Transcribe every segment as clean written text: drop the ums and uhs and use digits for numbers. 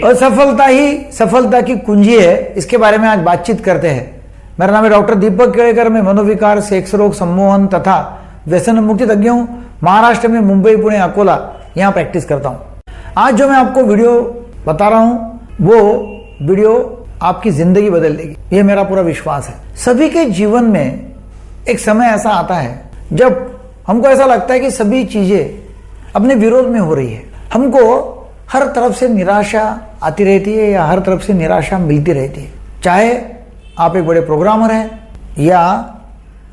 असफलता ही सफलता की कुंजी है, इसके बारे में आज बातचीत करते हैं। मेरा नाम है डॉक्टर दीपक केळकर। मैं मनोविकार, सेक्स रोग, सम्मोहन तथा व्यसन मुक्ति तज्ञ हूं। महाराष्ट्र में मुंबई, पुणे, अकोला यहाँ प्रैक्टिस करता हूं। आज जो मैं आपको वीडियो बता रहा हूं वो वीडियो आपकी जिंदगी बदल देगी, ये मेरा पूरा विश्वास है। सभी के जीवन में एक समय ऐसा आता है जब हमको ऐसा लगता है कि सभी चीजें अपने विरोध में हो रही है। हमको हर तरफ से निराशा आती रहती है या हर तरफ से निराशा मिलती रहती है, चाहे आप एक बड़े प्रोग्रामर हैं या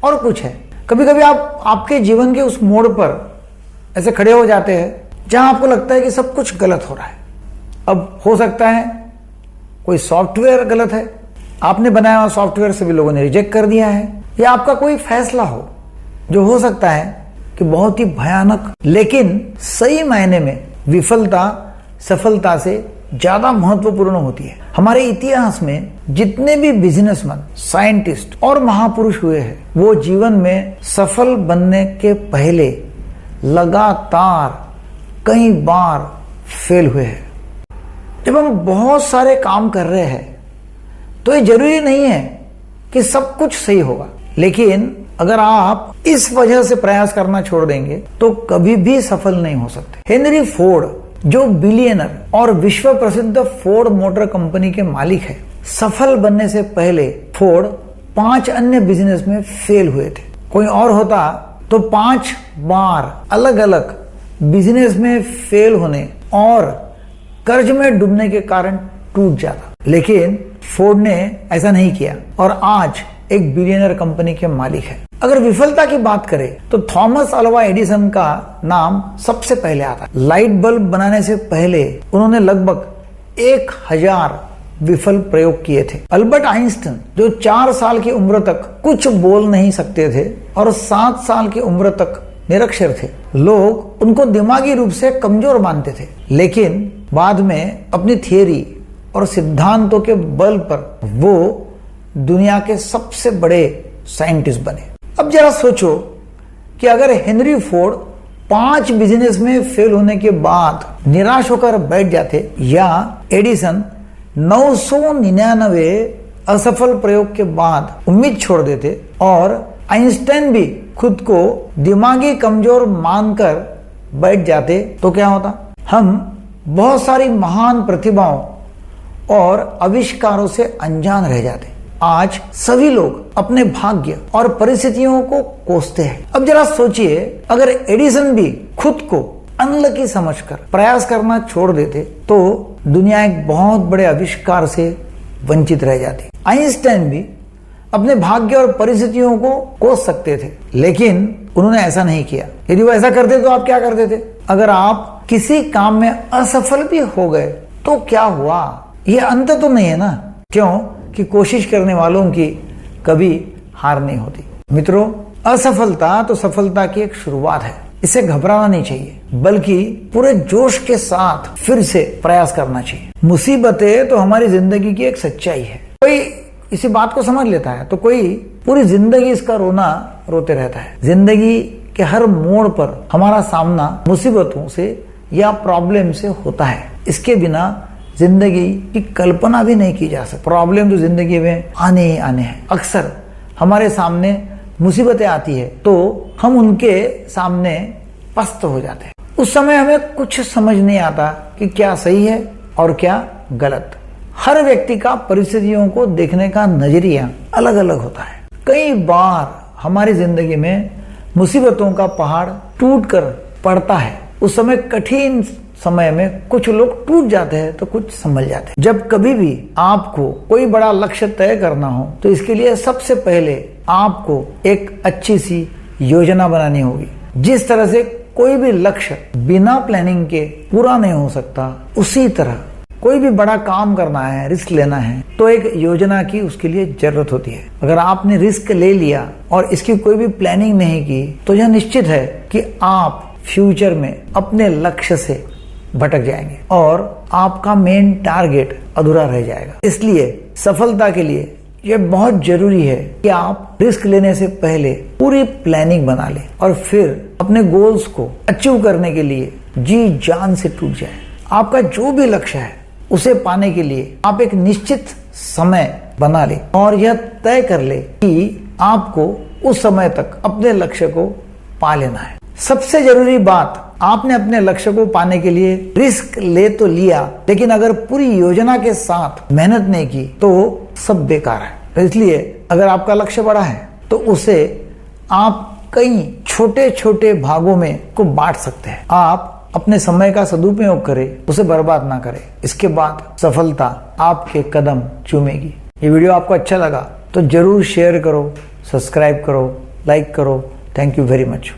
और कुछ है। कभी कभी आप आपके जीवन के उस मोड़ पर ऐसे खड़े हो जाते हैं जहां आपको लगता है कि सब कुछ गलत हो रहा है। अब हो सकता है कोई सॉफ्टवेयर गलत है, आपने बनाया हुआ सॉफ्टवेयर सभी लोगों ने रिजेक्ट कर दिया है, या आपका कोई फैसला हो जो हो सकता है कि बहुत ही भयानक, लेकिन सही मायने में विफलता सफलता से ज्यादा महत्वपूर्ण होती है। हमारे इतिहास में जितने भी बिजनेसमैन, साइंटिस्ट और महापुरुष हुए हैं, वो जीवन में सफल बनने के पहले लगातार कई बार फेल हुए हैं। जब हम बहुत सारे काम कर रहे हैं तो ये जरूरी नहीं है कि सब कुछ सही होगा, लेकिन अगर आप इस वजह से प्रयास करना छोड़ देंगे तो कभी भी सफल नहीं हो सकते। हेनरी फोर्ड, जो बिलियनर और विश्व प्रसिद्ध फोर्ड मोटर कंपनी के मालिक है, सफल बनने से पहले फोर्ड 5 अन्य बिजनेस में फेल हुए थे। कोई और होता तो 5 बार अलग अलग बिजनेस में फेल होने और कर्ज में डूबने के कारण टूट जाता, लेकिन फोर्ड ने ऐसा नहीं किया और आज एक बिलियनर कंपनी के मालिक है। अगर विफलता की बात करें तो थॉमस अल्वा एडिसन का नाम सबसे पहले आता है। लाइट बल्ब बनाने से पहले उन्होंने लगभग 1000 विफल प्रयोग किए थे। अल्बर्ट आइंस्टाइन, जो 4 साल की उम्र तक कुछ बोल नहीं सकते थे और 7 साल की उम्र तक निरक्षर थे, लोग उनको दिमागी रूप से कमजोर मानते थे, लेकिन बाद में अपनी थियरी और सिद्धांतों के बल पर वो दुनिया के सबसे बड़े साइंटिस्ट बने। अब जरा सोचो कि अगर हेनरी फोर्ड 5 बिजनेस में फेल होने के बाद निराश होकर बैठ जाते, या एडिसन 999 असफल प्रयोग के बाद उम्मीद छोड़ देते, और आइंस्टाइन भी खुद को दिमागी कमजोर मानकर बैठ जाते, तो क्या होता? हम बहुत सारी महान प्रतिभाओं और आविष्कारों से अनजान रह जाते। आज सभी लोग अपने भाग्य और परिस्थितियों को कोसते हैं। अब जरा सोचिए, अगर एडिसन भी खुद को अनलकी समझकर प्रयास करना छोड़ देते तो दुनिया एक बहुत बड़े आविष्कार से वंचित रह जाती। आइंस्टाइन भी अपने भाग्य और परिस्थितियों को कोस सकते थे, लेकिन उन्होंने ऐसा नहीं किया। यदि वो ऐसा करते तो आप क्या करते थे? अगर आप किसी काम में असफल भी हो गए तो क्या हुआ? ये अंत तो नहीं है ना? क्यों कि कोशिश करने वालों की कभी हार नहीं होती। मित्रों, असफलता तो सफलता की एक शुरुआत है, इसे घबराना नहीं चाहिए, बल्कि पूरे जोश के साथ फिर से प्रयास करना चाहिए। मुसीबतें तो हमारी जिंदगी की एक सच्चाई है। कोई इसी बात को समझ लेता है तो कोई पूरी जिंदगी इसका रोना रोते रहता है। जिंदगी के हर मोड़ पर हमारा सामना मुसीबतों से या प्रॉब्लम से होता है। इसके बिना जिंदगी की कल्पना भी नहीं की जा सकती। प्रॉब्लम तो जिंदगी में आने ही आने हैं। अक्सर हमारे सामने मुसीबतें आती है तो हम उनके सामने पस्त हो जाते हैं। उस समय हमें कुछ समझ नहीं आता कि क्या सही है और क्या गलत। हर व्यक्ति का परिस्थितियों को देखने का नजरिया अलग अलग होता है। कई बार हमारी जिंदगी में मुसीबतों का पहाड़ टूट कर पड़ता है। उस समय कठिन समय में कुछ लोग टूट जाते हैं तो कुछ संभल जाते हैं। जब कभी भी आपको कोई बड़ा लक्ष्य तय करना हो तो इसके लिए सबसे पहले आपको एक अच्छी सी योजना बनानी होगी। जिस तरह से कोई भी लक्ष्य बिना प्लानिंग के पूरा नहीं हो सकता, उसी तरह कोई भी बड़ा काम करना है, रिस्क लेना है, तो एक योजना की उसके लिए जरूरत होती है। अगर आपने रिस्क ले लिया और इसकी कोई भी प्लानिंग नहीं की तो यह निश्चित है कि आप फ्यूचर में अपने लक्ष्य से भटक जाएंगे और आपका मेन टारगेट अधूरा रह जाएगा। इसलिए सफलता के लिए यह बहुत जरूरी है कि आप रिस्क लेने से पहले पूरी प्लानिंग बना लें और फिर अपने गोल्स को अचीव करने के लिए जी जान से टूट जाए। आपका जो भी लक्ष्य है उसे पाने के लिए आप एक निश्चित समय बना ले और यह तय कर ले कि आपको उस समय तक अपने लक्ष्य को पा लेना है। सबसे जरूरी बात, आपने अपने लक्ष्य को पाने के लिए रिस्क ले तो लिया, लेकिन अगर पूरी योजना के साथ मेहनत नहीं की तो सब बेकार है। तो इसलिए अगर आपका लक्ष्य बड़ा है तो उसे आप कई छोटे छोटे भागों में को बांट सकते हैं। आप अपने समय का सदुपयोग करें, उसे बर्बाद ना करें। इसके बाद सफलता आपके कदम चूमेगी। ये वीडियो आपको अच्छा लगा तो जरूर शेयर करो, सब्सक्राइब करो, लाइक करो। Thank you very much.